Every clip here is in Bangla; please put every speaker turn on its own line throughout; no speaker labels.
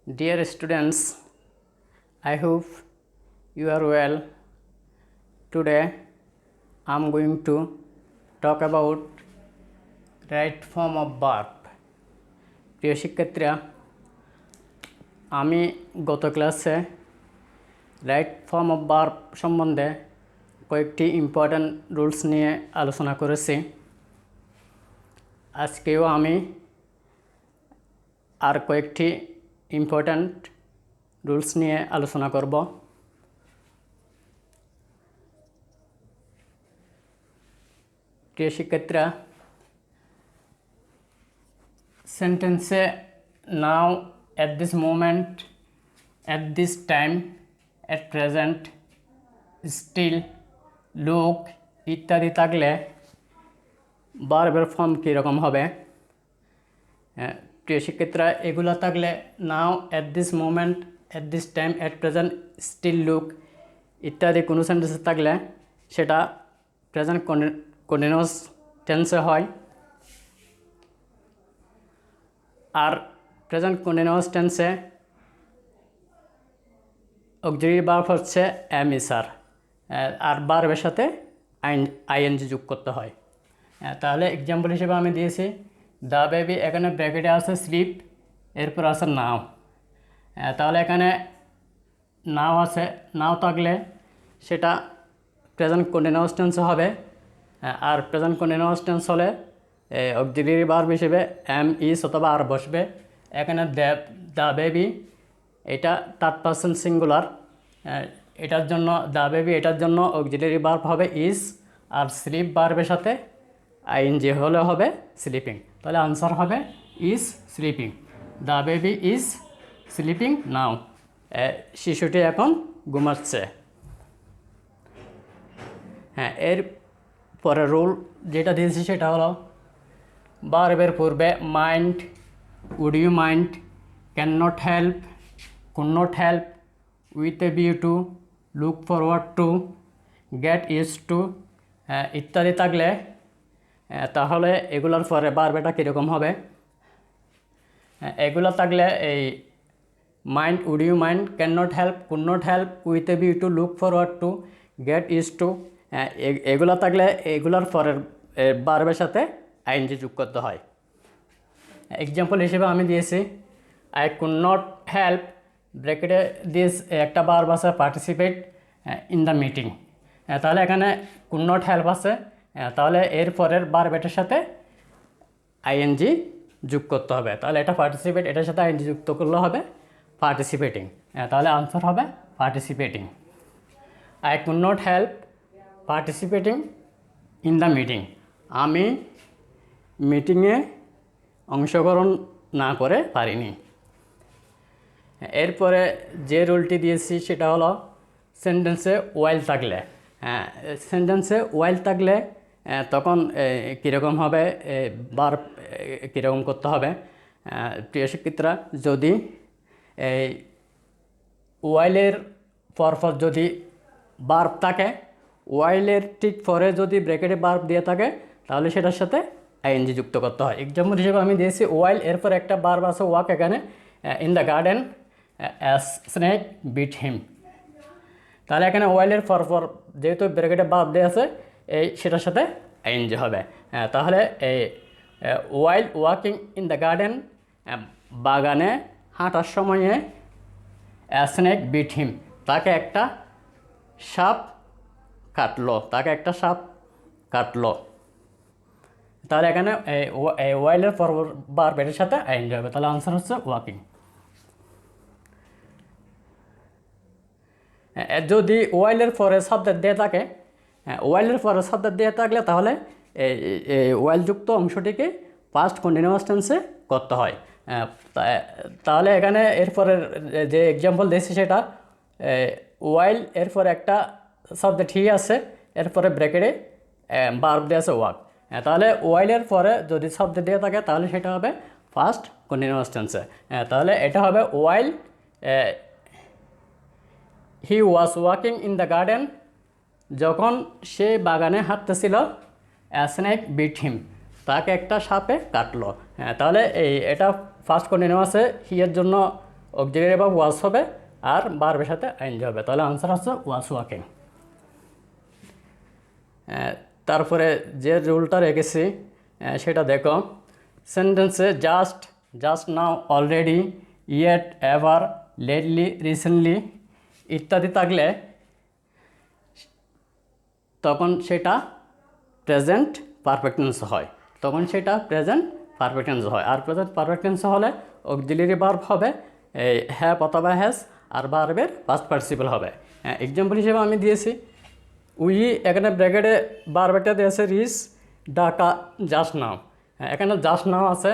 Dear students, I hope you are well. Today I am going to talk about right form of verb. প্রিয় শিক্ষার্থীরা, আমি গত ক্লাসে রাইট ফর্ম অফ ভার্ব সম্বন্ধে কয়েকটি ইম্পর্ট্যান্ট রুলস নিয়ে আলোচনা করেছি। আজকেও আমি আর কয়েকটি ইম্পর্ট্যান্ট রুলস নিয়ে আলোচনা করব। প্রিয় শিক্ষার্থীরা, সেন্টেন্সে নাও, at this moment, at this time, at present, still, look ইত্যাদি থাকলে ভার্বের ফর্ম কীরকম হবে? প্রিয় শিক্ষার্থীরা, এগুলো থাকলে নাও, at this moment, at this time, at present, still, look ইত্যাদি কোনো সেন্টেন্সে থাকলে সেটা প্রেজেন্ট কন্টিনিউয়াস টেন্সে হয়। আর প্রেজেন্ট কন্টিনিউয়াস টেন্সে অক্সিলারি ভার্ব হচ্ছে এম ইজ আর, আর ভার্বের সাথে আইএনজি যোগ করতে হয়। তাহলে এক্সাম্পল হিসেবে আমি দিয়েছি দ্য বেবি, এখানে ব্র্যাকেটে আছে স্লিপ, এরপর আছে নাও। তাহলে এখানে নাও আছে, নাও থাকলে সেটা প্রেজেন্ট কন্টিনিউয়াস টেন্সে হবে। আর প্রেজেন্ট কন্টিনিউয়াস টেন্স হলে অক্সিলারি ভার্ব হিসেবে এম ইজ অথবা আর বসবে। এখানে দ্য বেবি এটা থার্ড পারসন সিঙ্গুলার, এটার জন্য দ্য বেবি, এটার জন্য অক্সিলারি ভার্ব হবে ইজ, আর স্লিপ ভার্বের সাথে আইএনজি হলে হবে স্লিপিং। তাহলে আনসার হবে is sleeping. The baby is sleeping now, শিশুটি এখন ঘুমাচ্ছে। এর পরে রুল যেটা দিয়েছি সেটা হলো ভার্বের পূর্বে mind, would you mind, cannot help, could not help, with a view to, look forward to, get use to ইত্যাদি থাকলে তাহলে এগুলোর পরে ভার্বটা কীরকম হবে? এগুলো থাকলে এই mind, would you mind, cannot help, could not help, with a view to, look forward to, get use to এগুলো থাকলে এগুলোর পরের ভার্বের সাথে আইএনজি যোগ করতে হয়। এক্সাম্পল হিসেবে আমি দিয়েছি আই কুড নট হেল্প, ব্র্যাকেটে দিস একটা ভার্ব আছে পার্টিসিপেট ইন দ্য মিটিং। তাহলে এখানে কুড নট হেল্প আছে, তাহলে এর পরের ভার্বের সাথে আইএনজি যোগ করতে হবে। তাহলে এটা পার্টিসিপেট, এটার সাথে আইএনজি যুক্ত করলে হবে পার্টিসিপেটিং। তাহলে আনসার হবে participating. I could not help participating in the meeting, আমি মিটিংয়ে অংশগ্রহণ না করে পারিনি। এরপরে যে রুলটি দিয়েছি সেটা হলো সেন্টেন্সে ওয়াইল থাকলে। সেন্টেন্সে ওয়াইল থাকলে তখন কীরকম হবে, ভার্ব কীরকম করতে হবে? প্রিয় শিক্ষার্থীরা, যদি এই ওয়াইলের পরপর যদি ভার্ব থাকে, ওয়াইলের ঠিক পরে যদি ব্র্যাকেটে ভার্ব দিয়ে থাকে তাহলে সেটার সাথে আইএনজি যুক্ত করতে হয়। এক্সাম্পল হিসেবে আমি দিয়েছি ওয়াইল, এরপর একটা ভার্ব আছে ওয়াক, এখানে in the garden snake bit him. তাহলে এখানে ওয়াইলের পরপর যেহেতু ব্র্যাকেটে ভার্ব দিয়ে আছে সেটার সাথে আইএনজি হবে। তাহলে এই ওয়াইল ওয়াকিং ইন দ্য গার্ডেন, বাগানে হাঁটার সময়ে স্নেক বিট হিম, তাকে একটা সাপ কাটলো, তাকে একটা সাপ কাটলো। তাহলে এখানে ওয়াইলের পরপর ভার্বের সাথে আইএনজি হবে। তাহলে আনসার হচ্ছে ওয়াকিং। যদি ওয়াইলের পরে সাবজেক্ট দিয়ে থাকে, ওয়াইলের পরে সাবজেক্ট দিয়ে থাকলে তাহলে ওয়াইলযুক্ত অংশটিকে পাস্ট কন্টিনিউয়াস টেন্সে করতে হয়। তাহলে এখানে এরপরের যে এক্সাম্পল দিয়েছি সেটা ওয়াইল, এরপরে একটা সাবজেক্ট হি আছে, এরপরে ব্র্যাকেটে ভার্ব দিয়ে আছে ওয়াক। তাহলে ওয়াইলের পরে যদি সাবজেক্ট দিয়ে থাকে তাহলে সেটা হবে ফার্স্ট কন্টিনিউয়াস টেন্সে। তাহলে এটা হবে while he was walking in the garden, যখন সে বাগানে হাঁটতেছিল, স্নেক বিট হিম, তাকে একটা সাপে কাটলো। তাহলে এটা ফার্স্ট কন্টিনিউয়াসে হি এর জন্য অক্সিলারি ভার্ব ওয়াজ হবে আর ভার্বের সাথে আইএনজি হবে। তাহলে আনসার হচ্ছে ওয়াজ ওয়াকিং। তারপরে যে রুলটা রেখেছি সেটা দেখো, সেন্টেন্সে just now, already, yet, ever, lately, recently ইত্যাদি থাকলে তখন সেটা প্রেজেন্ট পারফেক্ট টেন্স হয়। আর প্রেজেন্ট পারফেক্ট টেন্স হলে অক্সিলারি ভার্ব হবে এই হ্যাভ অথবা হ্যাজ, আর ভার্বের পাস্ট পার্টিসিপল হবে। এক্সাম্পল হিসেবে আমি দিয়েছি উই, এখানে ব্র্যাকেটে ভার্ব একটা দিয়েছে রিচ, ডাকা, জাস্ট নাও। এখানে জাস্ট নাও আছে,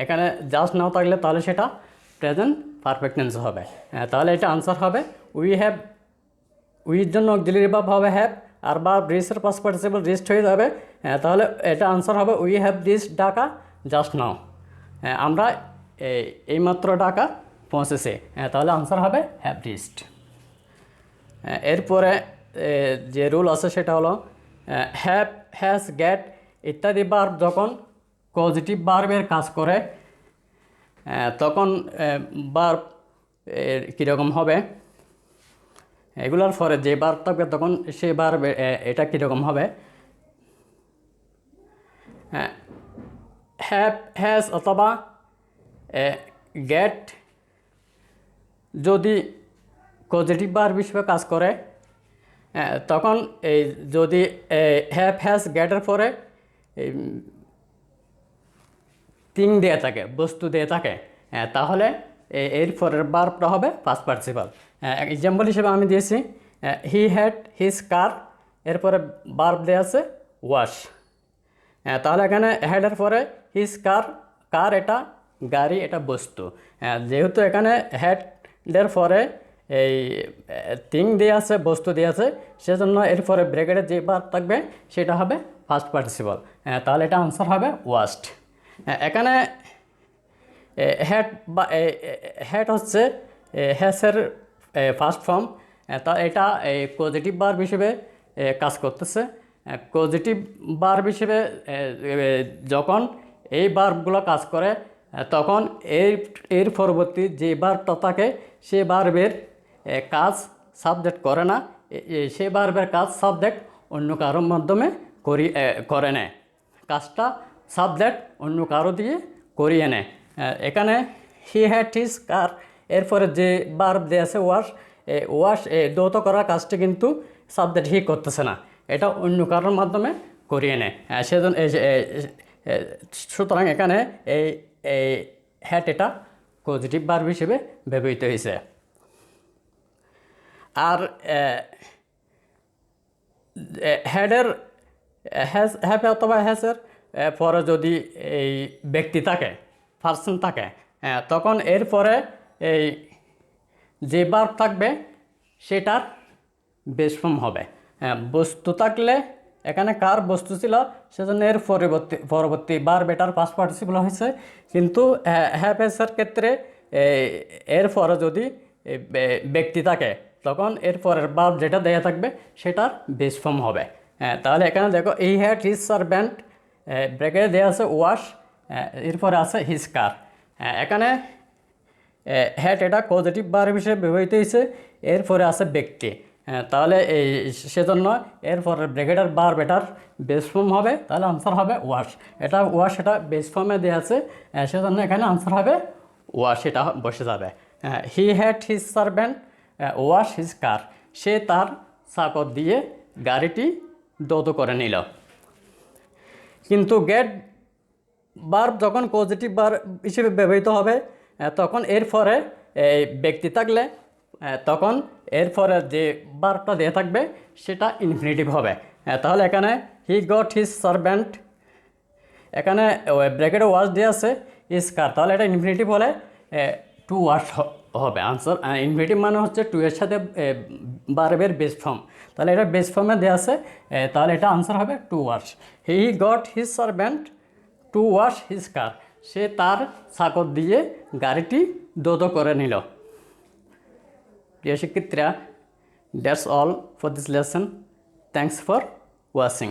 এখানে জাস্ট নাও থাকলে তাহলে সেটা প্রেজেন্ট পারফেক্ট টেন্স হবে। তাহলে এটা আনসার হবে উই হ্যাভ, উইর জন্য অক্সিলারি ভার্ব হবে হ্যাভ, আর ভার্ব রিচের পাস্ট পার্টিসিপল রিচড হয়ে যাবে। তাহলে এটা আনসার হবে we have reached Dhaka just now. আমরা এইমাত্র ঢাকা পৌঁছেছে, তাহলে আনসার হবে হ্যাভ রিচড। এরপরে যে রুল আছে সেটা হলো হ্যাভ, হ্যাজ, গেট ইত্যাদি ভার্ব যখন পজিটিভ ভার্বের কাজ করে তখন ভার্ব কীরকম হবে, এগুলোর পরে যে ভার্ব থাকবে তখন সেই ভার্ব এটা কীরকম হবে। হ্যাভ, হ্যাজ অথবা গেট যদি পজিটিভ ভার্ব হিসেবে কাজ করে তখন এই যদি হ্যাভ, হ্যাজ, গেটের পরে থিং দিয়ে থাকে, বস্তু দিয়ে থাকে, তাহলে এর পরের ভার্বটা হবে পাস্ট পার্টিসিপল। এক্সাম্পল হিসেবে আমি দিয়েছি হি হ্যাড হিজ কার, এরপরে ভার্ব দেওয়া আছে ওয়াশ। তাহলে এখানে হ্যাডের পরে হিজ কার এটা গাড়ি, এটা বস্তু। যেহেতু এখানে হ্যাডের পরে এই থিং দিয়ে আছে, বস্তু দিয়ে আছে, সেজন্য এরপরে ব্র্যাকেটে যে ভার্ব থাকবে সেটা হবে ফার্স্ট পার্টিসিপল। তাহলে এটা আনসার হবে ওয়াস্ট। এখানে হ্যাড বা হ্যাড হচ্ছে হ্যাসের ফার্স্ট ফর্ম, তা এটা পজিটিভ ভার্ব হিসেবে কাজ করতেছে। পজিটিভ ভার্ব হিসেবে যখন এই ভার্বগুলো কাজ করে তখন এর পরবর্তী যে ভার্বটা থাকে সে ভার্বের কাজ সাবজেক্ট করে না, সে ভার্বের কাজ সাবজেক্ট অন্য কারোর মাধ্যমে করে নেয়, কাজটা সাবজেক্ট অন্য কারো দিয়ে করিয়ে নেয়। এখানে হি হ্যাড হিজ কার, এরপরে যে ভার্ব দিয়ে আছে ওয়াশ, দৌত করার কাজটি কিন্তু সাবজেক্ট হি করতেছে না, এটা অন্য কারোর মাধ্যমে করিয়ে নেয়। সেজন্য সুতরাং এখানে এই হ্যাড এটা পজিটিভ ভার্ব হিসেবে ব্যবহৃত হয়েছে। আর হ্যাডের হ্যাভ অথবা হ্যাজের পরে যদি এই ব্যক্তি থাকে, পার্সন থাকে, তখন এরপরে এই যে ভার্ব থাকবে সেটার বেস ফর্ম হবে। বস্তু থাকলে এখানে কার বস্তু ছিল সেজন্য এর পরবর্তী ভার্ব এটার পাস্ট পার্টিসিপল হয়েছে, কিন্তু হ্যাভ হ্যাজের ক্ষেত্রে এর পরে যদি ব্যক্তি থাকে তখন এর পরের ভার্ব যেটা দেয়া থাকবে সেটার বেস ফর্ম হবে। তাহলে এখানে দেখো এই হ্যাড হিজ সার্ভেন্ট, ব্র্যাকেটে দেওয়া আছে ওয়াশ, এরপরে আছে হিজ কার। এখানে হ্যাড এটা পজিটিভ ভার্ব হিসেবে ব্যবহৃত হয়েছে, এরপরে আছে ব্যক্তি। তাহলে এই সেজন্য এরপরে ব্র্যাকেটের ভার্ব এটার বেস ফর্ম হবে, তাহলে আনসার হবে ওয়াশ। এটা বেস ফর্মে দেওয়া আছে, সেজন্য এখানে আনসার হবে ওয়াশ, এটা বসে যাবে। He had his servant wash his car, সে তার চাকর দিয়ে গাড়িটি দৌত করে নিল। কিন্তু গেট ভার্ব যখন পজিটিভ ভার্ব হিসেবে ব্যবহৃত হবে তখন এরপরে ব্যক্তি থাকলে তখন এরপরে যে ভার্বটা দিয়ে থাকবে সেটা ইনফিনিটিভ হবে। তাহলে এখানে হি গট হিজ সার্ভেন্ট, এখানে ব্র্যাকেটে ওয়াশ দিয়ে আছে ইজ কার, তাহলে এটা ইনফিনিটিভ হলে টু ওয়াশ হবে আনসার। ইনফিনিটিভ মানে হচ্ছে টু এর সাথে ভার্বের বেস ফর্ম, তাহলে এটা বেস ফর্মে দেওয়া আছে, তাহলে এটা আনসার হবে to wash. He got his servant to wash his car, সে তার চাকর দিয়ে গাড়িটি দৌত করে নিল। প্রিয় শিক্ষার্থীরা, that's all for this lesson. Thanks for watching.